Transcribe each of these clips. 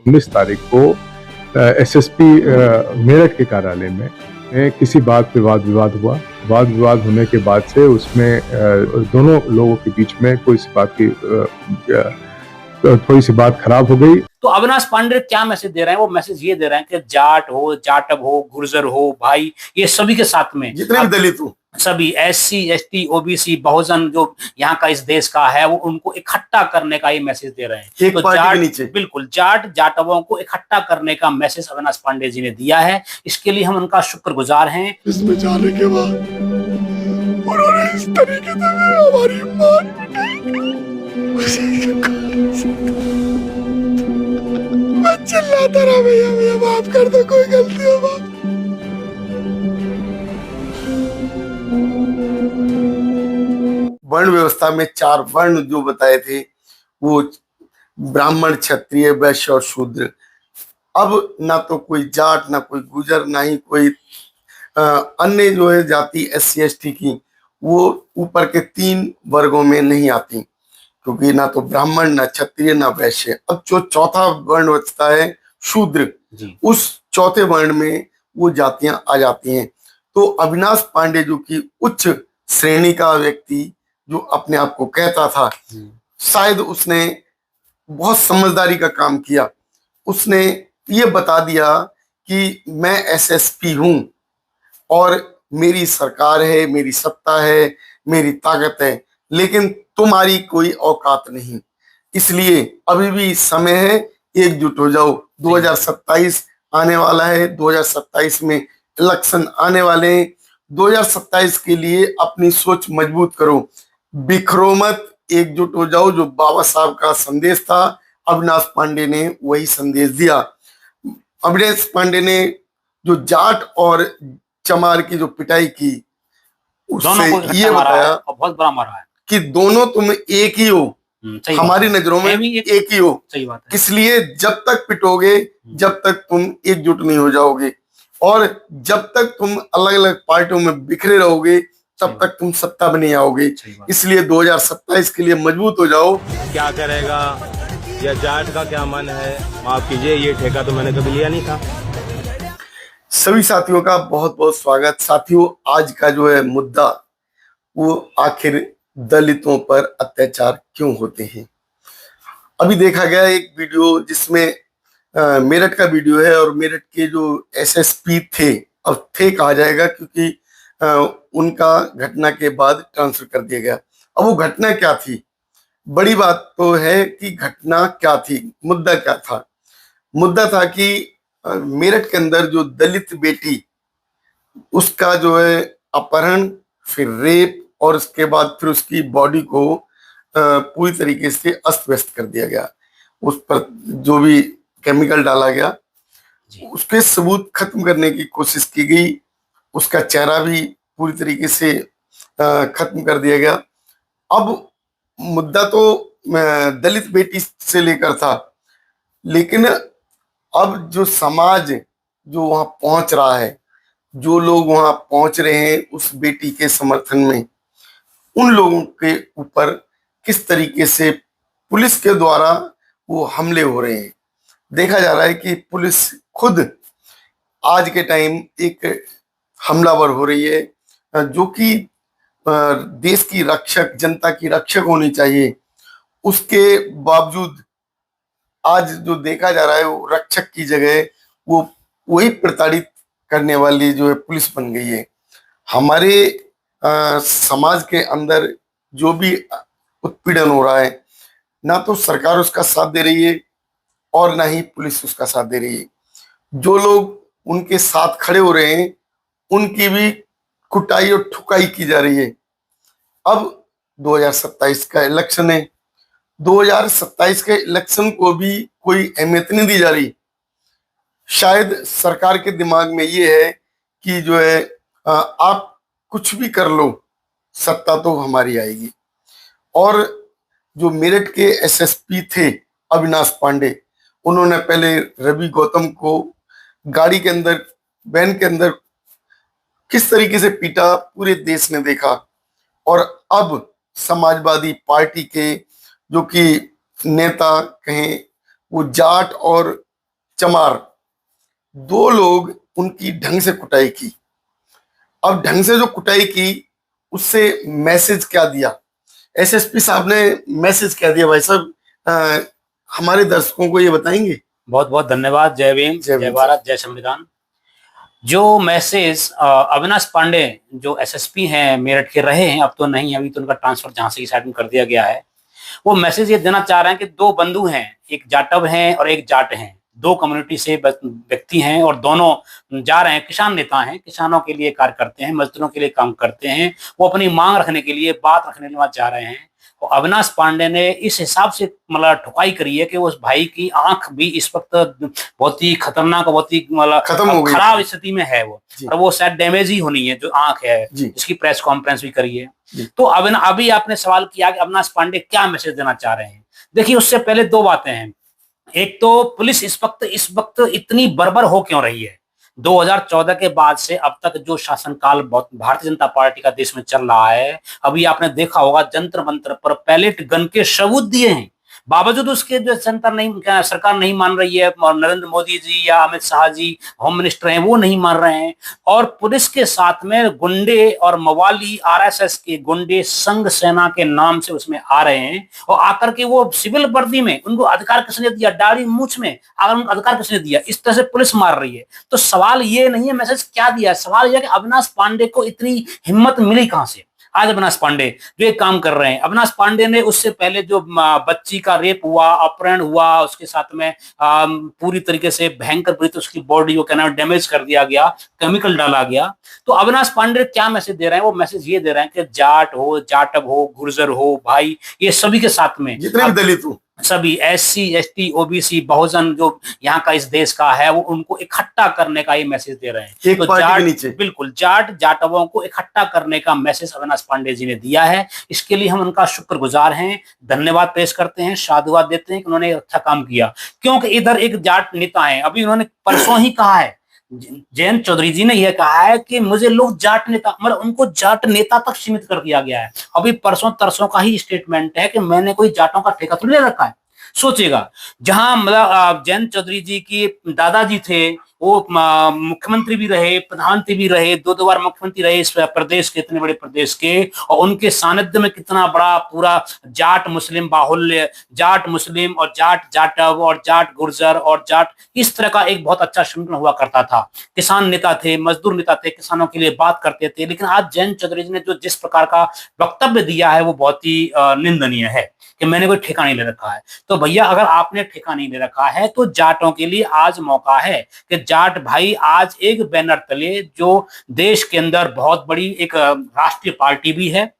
19 तारीख को एसएसपी मेरठ के कार्यालय में किसी बात पे वाद विवाद हुआ। वाद विवाद होने के बाद से उसमें दोनों लोगों के बीच में कोई सी बात की थोड़ी सी बात खराब हो गई। तो अविनाश पांडे क्या मैसेज दे रहे हैं? वो मैसेज ये दे रहे हैं कि जाट हो, जाटव हो, गुर्जर हो, भाई, ये सभी के साथ में जितने भी दलित हो, सभी एससी, एसटी, ओबीसी, बहुजन जो यहाँ का इस देश का है, वो उनको इकट्ठा करने का ये मैसेज दे रहे हैं। एक तो पार्टी के नीचे बिल्कुल जाटवों को इकट्ठा करने का मैसेज अविनाश पांडे जी ने दिया है। इसके लिए हम उनका शुक्रगुजार हैं। इसमें जाने के बाद उन्होंने इस तरीके से हमारी मान मैं चिल्लाता रहा, भैया भैया माफ कर दो, कोई गलती हो माफ। वर्ण व्यवस्था में 4 वर्ण जो बताए थे, वो ब्राह्मण, क्षत्रिय, वैश्य और शूद्र। अब ना तो कोई जाट, ना कोई गुजर, ना ही कोई अन्य जो है जाति एससी एसटी की, वो ऊपर के 3 वर्गों में नहीं आती, क्योंकि ना तो ब्राह्मण, ना क्षत्रिय, ना वैश्य। अब जो चौथा वर्ण बचता है शूद्र, उस चौथे वर्ण में वो जातियां आ जाती हैं। तो अविनाश पांडे जो कि उच्च श्रेणी का व्यक्ति जो अपने आप को कहता था, शायद उसने बहुत समझदारी का काम किया। उसने ये बता दिया कि मैं एसएसपी हूं और मेरी सरकार है, मेरी सत्ता है, मेरी ताकत है, लेकिन तुम्हारी कोई औकात नहीं। इसलिए अभी भी समय है, एकजुट हो जाओ। 2027 आने वाला है, 2027 में इलेक्शन आने वाले हैं। 2027 के लिए अपनी सोच मजबूत करो, बिखरो मत, एकजुट हो जाओ। जो बाबा साहब का संदेश था, अविनाश पांडे ने वही संदेश दिया। अविनाश पांडे ने जो जाट और चमार की जो पिटाई की, उससे ये बताया बहुत बड़ा मारा है कि दोनों तुम एक ही हो, हमारी नजरों में एक ही हो। सही बात है। इसलिए जब तक पिटोगे, जब तक तुम एकजुट नहीं हो जाओगे, और जब तक तुम अलग अलग पार्टियों में बिखरे रहोगे, तब तक तुम सत्ता में नहीं आओगे। इसलिए 2027 के लिए मजबूत हो जाओ। क्या करेगा या जाट का क्या मन है, माफ कीजिए, ये ठेका तो मैंने कभी लिया नहीं था। सभी साथियों का बहुत बहुत स्वागत। साथियों, आज का जो है मुद्दा, वो आखिर दलितों पर अत्याचार क्यों होते हैं। अभी देखा गया एक वीडियो जिसमें मेरठ का वीडियो है, और मेरठ के जो एसएसपी थे, अब थे कहा जाएगा क्योंकि उनका घटना के बाद ट्रांसफर कर दिया गया। अब वो घटना क्या थी, बड़ी बात तो है कि घटना क्या थी, मुद्दा क्या था। मुद्दा था कि मेरठ के अंदर जो दलित बेटी, उसका जो है अपहरण, फिर रेप, और उसके बाद फिर उसकी बॉडी को पूरी तरीके से अस्त व्यस्त कर दिया गया। उस पर जो भी केमिकल डाला गया, उसके सबूत खत्म करने की कोशिश की गई। उसका चेहरा भी पूरी तरीके से खत्म कर दिया गया। अब मुद्दा तो दलित बेटी से लेकर था, लेकिन अब जो समाज जो वहां पहुंच रहा है, जो लोग वहां पहुंच रहे हैं उस बेटी के समर्थन में, उन लोगों के ऊपर किस तरीके से पुलिस के द्वारा वो हमले हो रहे हैं। देखा जा रहा है कि पुलिस खुद आज के टाइम एक हमलावर हो रही है, जो कि देश की रक्षक, जनता की रक्षक होनी चाहिए। उसके बावजूद आज जो देखा जा रहा है, वो रक्षक की जगह वो वही प्रताड़ित करने वाली जो है पुलिस बन गई है। हमारे समाज के अंदर जो भी उत्पीड़न हो रहा है, ना तो सरकार उसका साथ दे रही है और ना ही पुलिस उसका साथ दे रही है। जो लोग उनके साथ खड़े हो रहे हैं, उनकी भी कुटाई और ठुकाई की जा रही है। अब 2027 का इलेक्शन है, 2027 के इलेक्शन को भी कोई अहमियत नहीं दी जा रही। शायद सरकार के दिमाग में ये है कि जो है आप कुछ भी कर लो, सत्ता तो हमारी आएगी। और जो मेरठ के एसएसपी थे अविनाश पांडे, उन्होंने पहले रवि गौतम को गाड़ी के अंदर, वैन के अंदर किस तरीके से पीटा, पूरे देश ने देखा। और अब समाजवादी पार्टी के जो कि नेता कहें, वो जाट और चमार, दो लोग उनकी ढंग से कुटाई की। अब ढंग से जो कुटाई की उससे मैसेज क्या दिया, एसएसपी साहब ने मैसेज क्या दिया भाई साहब, हमारे दर्शकों को ये बताएंगे? बहुत बहुत धन्यवाद। जय भीम, जय भारत, जय संविधान। जो मैसेज अविनाश पांडे जो एसएसपी हैं मेरठ के रहे हैं, अब तो नहीं, अभी तो उनका ट्रांसफर झांसी की साइड में कर दिया गया है, वो मैसेज ये देना चाह रहे हैं कि दो बंधु हैं, एक जाटव हैं और एक जाट हैं, दो कम्युनिटी से व्यक्ति हैं और दोनों जा रहे हैं, किसान नेता हैं, किसानों के लिए कार्य करते हैं, मजदूरों के लिए काम करते हैं, वो अपनी मांग रखने के लिए, बात रखने के लिए वहां जा रहे हैं। तो अविनाश पांडे ने इस हिसाब से मतलब ठुकाई करी है कि उस भाई की आंख भी इस वक्त बहुत ही खतरनाक, बहुत ही मतलब खराब स्थिति में है वो, और वो शायद डैमेज ही होनी है जो आंख है, जिसकी प्रेस कॉन्फ्रेंस भी करी है। तो अभी आपने सवाल किया कि अविनाश पांडे क्या मैसेज देना चाह रहे हैं। देखिए, उससे पहले दो बातें हैं। एक तो पुलिस इस वक्त इतनी बर्बर हो क्यों रही है। 2014 के बाद से अब तक जो शासनकाल भारतीय जनता पार्टी का देश में चल रहा है, अभी आपने देखा होगा जंतर मंतर पर पैलेट गन के सबूत दिए हैं, बावजूद उसके जो सरकार नहीं मान रही है, और नरेंद्र मोदी जी या अमित शाह जी होम मिनिस्टर हैं वो नहीं मान रहे हैं, और पुलिस के साथ में गुंडे और मवाली आरएसएस के गुंडे संघ सेना के नाम से उसमें आ रहे हैं, और आकर के वो सिविल वर्दी में, उनको अधिकार किसने दिया, दाढ़ी मूछ में अगर उनको अधिकार किसने दिया, इस तरह से पुलिस मार रही है। तो सवाल ये नहीं है मैसेज क्या दिया, सवाल यह कि अविनाश पांडे को इतनी हिम्मत मिली कहां से। आज अविनाश पांडे जो एक काम कर रहे हैं, अविनाश पांडे ने उससे पहले जो बच्ची का रेप हुआ, अपहरण हुआ, उसके साथ में पूरी तरीके से भयंकर तरीके से उसकी बॉडी को कहना डैमेज कर दिया गया, केमिकल डाला गया। तो अविनाश पांडे क्या मैसेज दे रहे हैं, वो मैसेज ये दे रहे हैं कि जाट हो, जाटव हो, गुर्जर हो, भाई, ये सभी के साथ में जितने भी दलित हो, सभी SC ST OBC बहुजन जो यहाँ का इस देश का है, वो उनको इकट्ठा करने का ये मैसेज दे रहे हैं। एक तो जाट, बिल्कुल जाटवों को इकट्ठा करने का मैसेज अविनाश पांडे जी ने दिया है। इसके लिए हम उनका शुक्रगुजार हैं, धन्यवाद पेश करते हैं, साधुवाद देते हैं कि उन्होंने अच्छा काम किया। क्योंकि इधर एक जाट नेता है, अभी उन्होंने परसों ही कहा है, जयंत चौधरी जी ने यह कहा है कि मुझे लोग जाट नेता, मतलब उनको जाट नेता तक सीमित कर दिया गया है। अभी परसों तरसों का ही स्टेटमेंट है कि मैंने कोई जाटों का ठेका तो ले रखा है। सोचेगा, जहां मतलब जयंत चौधरी जी की दादाजी थे, वो मुख्यमंत्री भी रहे, प्रधानमंत्री भी रहे, दो बार मुख्यमंत्री रहे इस प्रदेश के, इतने बड़े प्रदेश के, और उनके सानिध्य में कितना बड़ा पूरा जाट मुस्लिम बाहुल्य, जाट मुस्लिम और जाट जाटव और जाट गुर्जर और जाट, इस तरह का एक बहुत अच्छा संगठन हुआ करता था। किसान नेता थे, मजदूर नेता थे, किसानों के लिए बात करते थे। लेकिन आज जयंत चौधरी जी ने जो जिस प्रकार का वक्तव्य दिया है वो बहुत ही निंदनीय है कि मैंने कोई ठेका नहीं ले रखा है। तो भैया, अगर आपने ठेका नहीं ले रखा है तो जाटों के लिए आज मौका है कि जाट भाई आज एक बैनर तले, जो देश के अंदर बहुत बड़ी एक राष्ट्रीय पार्टी भी है,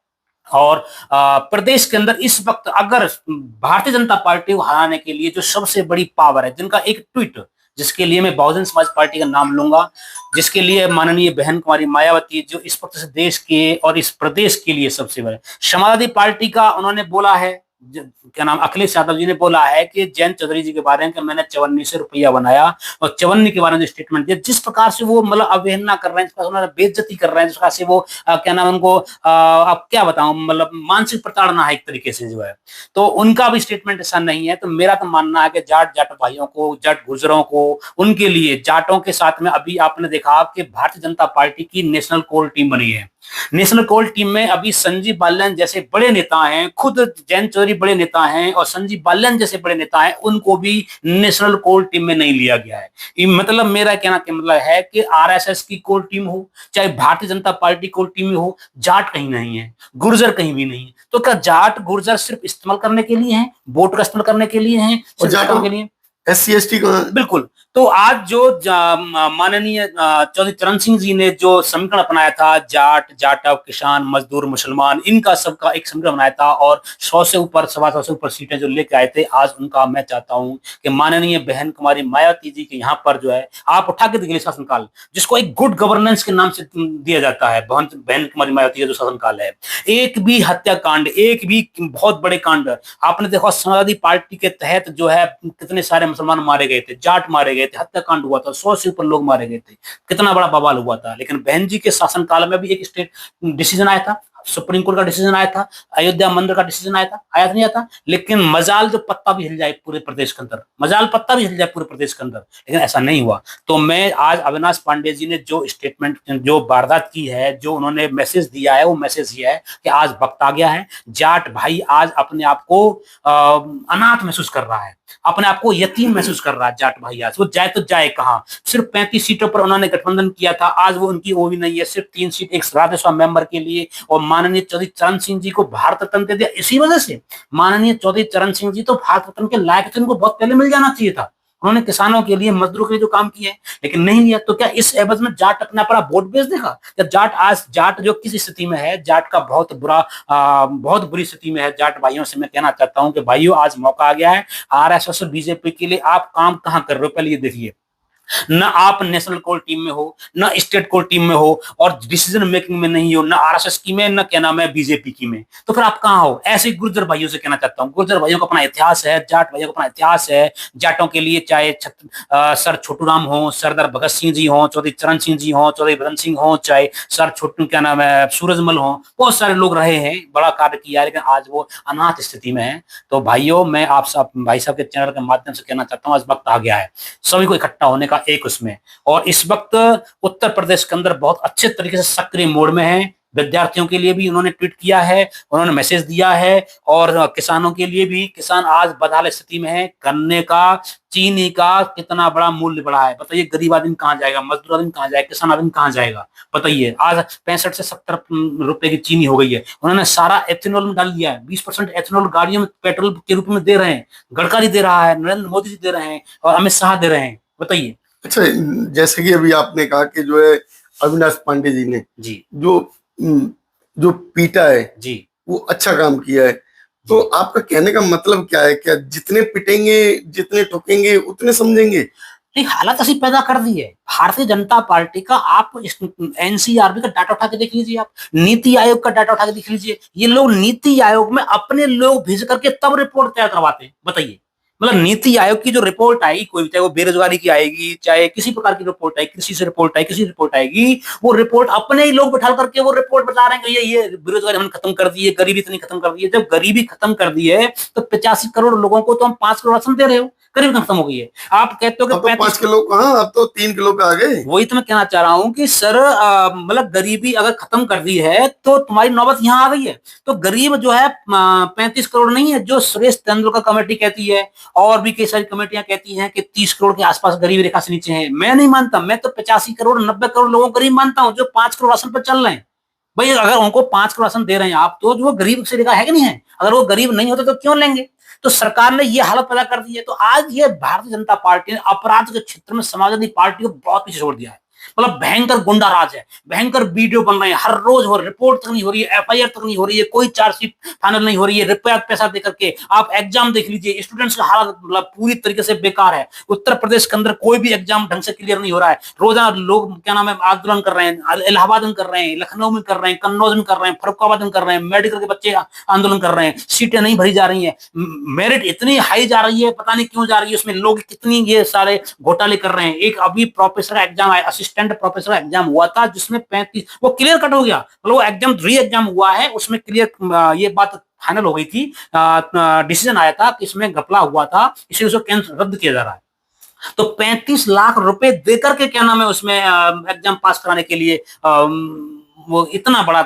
और प्रदेश के अंदर इस वक्त अगर भारतीय जनता पार्टी को हराने के लिए जो सबसे बड़ी पावर है, जिनका एक ट्वीट, जिसके लिए मैं बहुजन समाज पार्टी का नाम लूंगा, जिसके लिए माननीय बहन कुमारी मायावती, जो इस वक्त से देश के और इस प्रदेश के लिए सबसे बड़े, समाजवादी पार्टी का उन्होंने बोला है, क्या नाम, अखिलेश यादव जी ने बोला है कि जयंत चौधरी जी के बारे में कि मैंने 54 रुपया बनाया, और 54 के बारे में जो स्टेटमेंट दिया, जिस प्रकार से वो मतलब अवहेलना कर रहे हैं, जिस प्रकार से उन्होंने बेइज्जती कर रहे हैं, जिस प्रकार से वो क्या नाम, उनको अब क्या बताऊं, मतलब मानसिक प्रताड़ना है एक तरीके से जो है। तो उनका भी स्टेटमेंट ऐसा नहीं है। तो मेरा तो मानना है कि जाट भाइयों को, जाट गुर्जरों को, उनके लिए, जाटों के साथ में अभी आपने देखा कि भारतीय जनता पार्टी की नेशनल कोर टीम बनी है। नेशनल कोर टीम में अभी संजीव बालियान जैसे बड़े नेता हैं, खुद जयंत चौधरी बड़े नेता हैं, और संजीव बालियान जैसे बड़े नेता हैं, उनको भी नेशनल कोर टीम में नहीं लिया गया है। मतलब मेरा कहना का मतलब है कि RSS की कोर टीम हो, चाहे Bharatiya Janata party core team में हो, जाट कहीं नहीं है, गुर्जर कहीं भी नहीं है। तो क्या जाट गुर्जर सिर्फ इस्तेमाल करने के लिए हैं, वोट का इस्तेमाल करने के लिए हैं, जाटों के लिए? SC ST का बिल्कुल। तो आज जो माननीय चौधरी चरण सिंह जी ने जो समीकरण अपनाया था, जाट, जाटव, किसान, मजदूर, मुसलमान, इनका सबका एक समीकरण बनाया था, और 100 से ऊपर, 125 से ऊपर सीटें जो लेके आए थे, आज उनका मैं चाहता हूं कि माननीय बहन कुमारी मायावती जी के यहाँ पर जो है आप उठा के देखिए शासनकाल, जिसको एक गुड गवर्नेंस के नाम से दिया जाता है, बहन कुमारी मायावती का जो शासनकाल है, एक भी हत्याकांड, एक भी बहुत बड़े कांड आपने देखा, समाजवादी पार्टी के तहत जो है कितने सारे मुसलमान मारे गए थे, जाट मारे गए थे, हत्याकांड हुआ था, 100 से ऊपर लोग मारे गए थे, कितना बड़ा बवाल हुआ था। लेकिन बहन जी के शासनकाल में भी एक स्टेट डिसीजन आया था, सुप्रीम कोर्ट का डिसीजन आया था, अयोध्या मंदिर का डिसीजन आया था, आया नहीं आता, लेकिन मजाल जो पत्ता भी हिल जाए पूरे प्रदेश के अंदर, मजाल पत्ता भी हिल जाए पूरे प्रदेश के अंदर, लेकिन ऐसा नहीं हुआ। तो मैं आज अविनाश पांडे जी ने जो स्टेटमेंट, जो वारदात की है, जो उन्होंने मैसेज दिया है, वो मैसेज ये है कि आज वक्त आ गया है, जाट भाई आज अपने आप को अनाथ महसूस कर रहा है, अपने आप को यतीम महसूस कर रहा है जाट भाई। आज वो जाए तो जाए कहां? सिर्फ 35 सीटों पर उन्होंने गठबंधन किया था, आज वो उनकी वो भी नहीं है, सिर्फ 3 सीट एक राज्यसभा मेंबर के लिए, और माननीय चौधरी चरण सिंह जी को भारत रत्न दे दिया। इसी वजह से माननीय चौधरी चरण सिंह जी तो भारत रत्न के लायक थे, उनको बहुत पहले मिल जाना चाहिए था। उन्होंने किसानों के लिए, मजदूरों के लिए जो काम किए, लेकिन नहीं लिया। तो क्या इस एवज में जाट अपना पूरा वोट बेच देगा? क्या जाट आज, जाट जो किस स्थिति में है, जाट का बहुत बहुत बुरी स्थिति में है। जाट भाइयों से मैं कहना चाहता हूं कि भाइयों आज मौका आ गया है आरएसएस और बीजेपी के लिए। आप काम कहां कर रहे हो पहले ये देखिए। न आप नेशनल कोर टीम में हो, न स्टेट कोर टीम में हो, और डिसीजन मेकिंग में नहीं हो, न आरएसएस की में, न क्या नाम है बीजेपी की में। तो फिर आप कहां हो? ऐसे गुर्जर भाइयों से कहना चाहता हूं, गुर्जर भाइयों का अपना इतिहास है, जाट भाइयों का अपना इतिहास है। जाटों के लिए चाहे सर छोटूराम हो, सरदार भगत सिंह जी हो, चौधरी चरण सिंह जी हो, चौधरी बरन सिंह हो, चाहे सर छोटू क्या नाम है सूरजमल हो, बहुत सारे लोग रहे हैं, बड़ा कार्य किया है, लेकिन आज वो अनाथ स्थिति में है। तो भाइयों, मैं आप सब भाई साहब के चैनल के माध्यम से कहना चाहता हूँ, आज वक्त आ गया है सभी को इकट्ठा होने का एक उसमें। और इस वक्त उत्तर प्रदेश के अंदर बहुत अच्छे तरीके से सक्रिय मोड में है। विद्यार्थियों के लिए भी उन्होंने ट्वीट किया है, उन्होंने मैसेज दिया है, और किसानों के लिए भी। किसान आज बदहाल स्थिति में है। गन्ने का, चीनी का कितना बड़ा मूल्य बढ़ा है, बताइए। गरीब आदमी कहां जाएगा, मजदूर आदमी कहां जाएगा, किसान आदमी कहां जाएगा, बताइए। आज 65 से 70 रुपए की चीनी हो गई है। उन्होंने सारा एथेनॉल में डाल दिया है। 20% एथेनॉल गाड़ियों में पेट्रोल के रूप में दे रहे हैं। गडकरी दे रहा है, नरेंद्र मोदी जी दे रहे हैं, और अमित शाह दे रहे हैं, बताइए। अच्छा, जैसे कि अभी आपने कहा कि जो है अविनाश पांडे जी ने जी जो पीटा है जी, वो अच्छा काम किया है। तो आपका कहने का मतलब क्या है? क्या जितने पिटेंगे, जितने ठोकेंगे, उतने समझेंगे? नहीं, हालत ऐसी पैदा कर दी है भारतीय जनता पार्टी का। आप एनसीआरबी का डाटा उठा के देख लीजिए, आप नीति आयोग का डाटा उठा के देख लीजिए। ये लोग नीति आयोग में अपने लोग भेज करके तब रिपोर्ट तैयार करवाते हैं, बताइए। मतलब नीति आयोग की जो रिपोर्ट आएगी, कोई चाहे वो बेरोजगारी की आएगी, चाहे किसी प्रकार की रिपोर्ट आएगी, कृषि से रिपोर्ट आएगी, किसी रिपोर्ट आएगी, वो रिपोर्ट अपने ही लोग बैठा करके वो रिपोर्ट बता रहे हैं कि ये बेरोजगारी हमने खत्म कर दी है, गरीबी इतनी खत्म कर दी है। जब गरीबी खत्म कर दी है तो 85 करोड़ लोगों को तो हम 5 करोड़ राशन दे रहे हो, गरीबी खत्म हो गई है। आप कहते हो कि 5 किलो कहाँ, अब तो 3 किलो पे आ गए। वही तो मैं कहना चाह रहा हूं कि सर, मतलब गरीबी अगर खत्म कर दी है तो तुम्हारी नौबत यहां आ गई है। तो गरीब जो है 35 करोड़ नहीं है, जो सुरेश तेंदुलकर कमेटी कहती है, और भी कई सारी कमेटियां कहती हैं कि 30 करोड़ के आसपास गरीबी रेखा से नीचे है। मैं नहीं मानता, मैं तो 85 करोड़ 90 करोड़ लोगों को गरीब मानता हूं, जो 5 करोड़ राशन पर चल रहे हैं। भाई अगर उनको 5 करोड़ राशन दे रहे हैं आप, तो जो वो गरीब से रेखा है कि नहीं है? अगर वो गरीब नहीं होते तो क्यों लेंगे? तो सरकार ने ये हालत पैदा कर दी है। तो आज ये भारतीय जनता पार्टी ने अपराध के क्षेत्र में समाजवादी पार्टी को बहुत पीछे छोड़ दिया है। मतलब भयंकर गुंडा राज है, भयंकर वीडियो बन रहे हैं, हर रोज हो, रिपोर्ट तक नहीं हो रही है, एफआईआर तक नहीं हो रही है, कोई चार्जशीट फाइनल नहीं हो रही है, रुपया पैसा दे करके। आप एग्जाम देख लीजिए, स्टूडेंट्स का हालत मतलब पूरी तरीके से बेकार है। उत्तर प्रदेश के अंदर कोई भी एग्जाम ढंग से क्लियर नहीं हो रहा है। रोजाना लोग क्या नाम है आंदोलन कर रहे हैं, इलाहाबाद में कर रहे हैं, लखनऊ में कर रहे हैं, कन्नौज में कर रहे हैं, फरुखाबाद में कर रहे हैं, मेडिकल के बच्चे आंदोलन कर रहे हैं, सीटें नहीं भरी जा रही है, मेरिट इतनी हाई जा रही है, पता नहीं क्यों जा रही है, उसमें लोग कितनी ये सारे घोटाले कर रहे हैं। एक अभी प्रोफेसर का एग्जाम आया, असिस्टेंट प्रोफेसर एग्जाम हुआ था, जिसमें 35 वो क्लियर कट हो गया। मतलब वो एग्जाम री एग्जाम हुआ है, उसमें क्लियर ये बात फाइनल हो गई थी, डिसीजन आया था कि इसमें घपला हुआ था, इसलिए उसको कैंसिल रद्द किया जा रहा है। तो 35 लाख रुपए देकर के क्या नाम है उसमें एग्जाम पास कराने के लिए वो इतना बड़ा।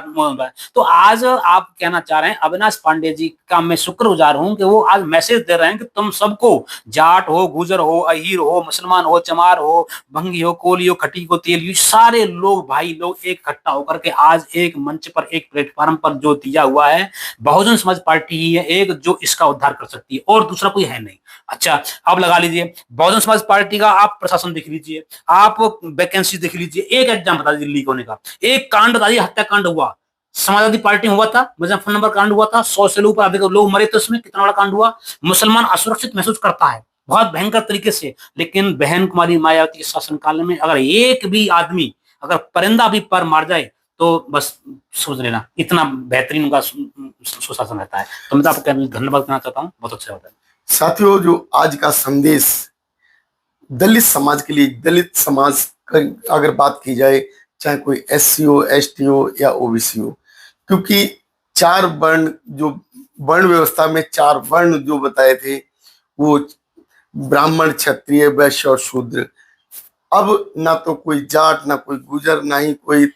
तो आज आप कहना चाह रहे हैं अविनाश पांडे जी का मैं शुक्रगुजार हूं कि वो आज मैसेज दे रहे हैं कि तुम सबको, जाट हो, गुजर हो, अहीर हो, मुसलमान हो, चमार हो, भंगी हो, कोली हो, खटी को तेली, सारे लोग भाई लोग एक इकट्ठा होकर के आज एक मंच पर, एक प्लेटफॉर्म पर जो दिया हुआ है, बहुजन समाज पार्टी ही है एक जो इसका उद्धार कर सकती है, और दूसरा कोई है नहीं। अच्छा, अब लगा लीजिए बहुजन समाज पार्टी का आप प्रशासन देख लीजिए, आप वैकेंसी देख लीजिए, एक एग्जाम बता दीजिए लीक होने का, एक कांड बता दीजिए, हत्याकांड हुआ, समाजवादी पार्टी में हुआ था, मुजफ्फरनगर कांड हुआ था, 100 से ऊपर अधिक लोग मरे थे उसमें, कितना बड़ा कांड हुआ। मुसलमान असुरक्षित महसूस करता है बहुत भयंकर तरीके से, लेकिन बहन कुमारी मायावती के शासनकाल में अगर एक भी आदमी, अगर परिंदा भी पर मार जाए तो बस सोच लेना इतना बेहतरीन उनका सुशासन रहता है। तो मैं तो आपको धन्यवाद करना चाहता हूँ, बहुत अच्छा होता है। साथियों, जो आज का संदेश दलित समाज के लिए, दलित समाज का अगर बात की जाए, चाहे कोई एससी हो, एसटी हो या ओबीसी हो, क्योंकि चार वर्ण, जो वर्ण व्यवस्था में चार वर्ण जो बताए थे, वो ब्राह्मण, क्षत्रिय, वैश्य और शूद्र। अब ना तो कोई जाट, ना कोई गुजर, ना ही कोई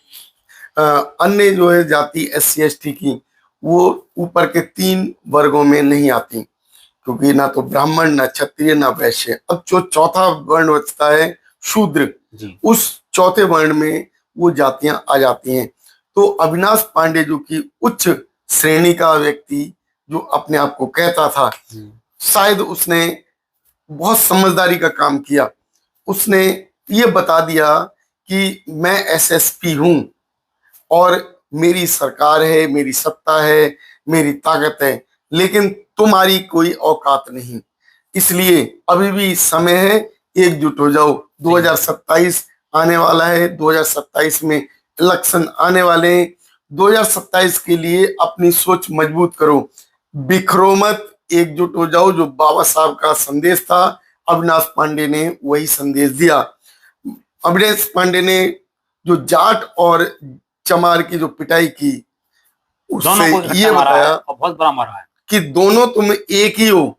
अन्य जो है जाति SC ST की, वो ऊपर के 3 वर्गों में नहीं आती, क्योंकि ना तो ब्राह्मण, ना क्षत्रिय, ना वैश्य। अब जो चौथा वर्ण बचता है शूद्र, उस चौथे वर्ण में वो जातियां आ जाती हैं। तो अविनाश पांडे जो कि उच्च श्रेणी का व्यक्ति जो अपने आप को कहता था, शायद उसने बहुत समझदारी का काम किया। उसने ये बता दिया कि मैं SSP हूं और मेरी सरकार है, मेरी सत्ता है, मेरी ताकत है, लेकिन तुम्हारी कोई औकात नहीं। इसलिए अभी भी समय है, एकजुट हो जाओ। 2027 आने वाला है, 2027 में इलेक्शन आने वाले हैं। 2027 के लिए अपनी सोच मजबूत करो, बिखरो मत, एकजुट हो जाओ। जो बाबा साहब का संदेश था, अविनाश पांडे ने वही संदेश दिया। अविनाश पांडे ने जो जाट और चमार की जो पिटाई की, उससे ये बताया और बहुत बड़ा मारा है कि दोनों तुम एक ही हो,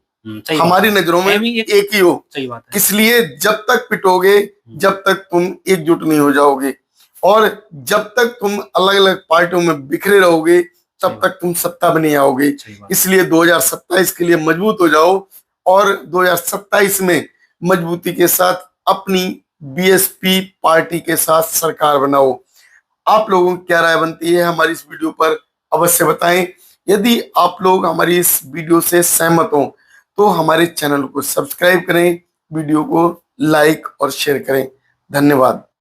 हमारी नजरों में एक ही हो। सही बात है। इसलिए जब तक पिटोगे, जब तक तुम एकजुट नहीं हो जाओगे, और जब तक तुम अलग अलग पार्टियों में बिखरे रहोगे, तब तक तुम सत्ता में नहीं आओगे। इसलिए 2027 के लिए मजबूत हो जाओ और 2027 में मजबूती के साथ अपनी BSP पार्टी के साथ सरकार बनाओ। आप लोगों की क्या राय बनती है हमारी इस वीडियो पर, अवश्य बताएं। यदि आप लोग हमारी इस वीडियो से सहमत हो तो हमारे चैनल को सब्सक्राइब करें, वीडियो को लाइक और शेयर करें। धन्यवाद।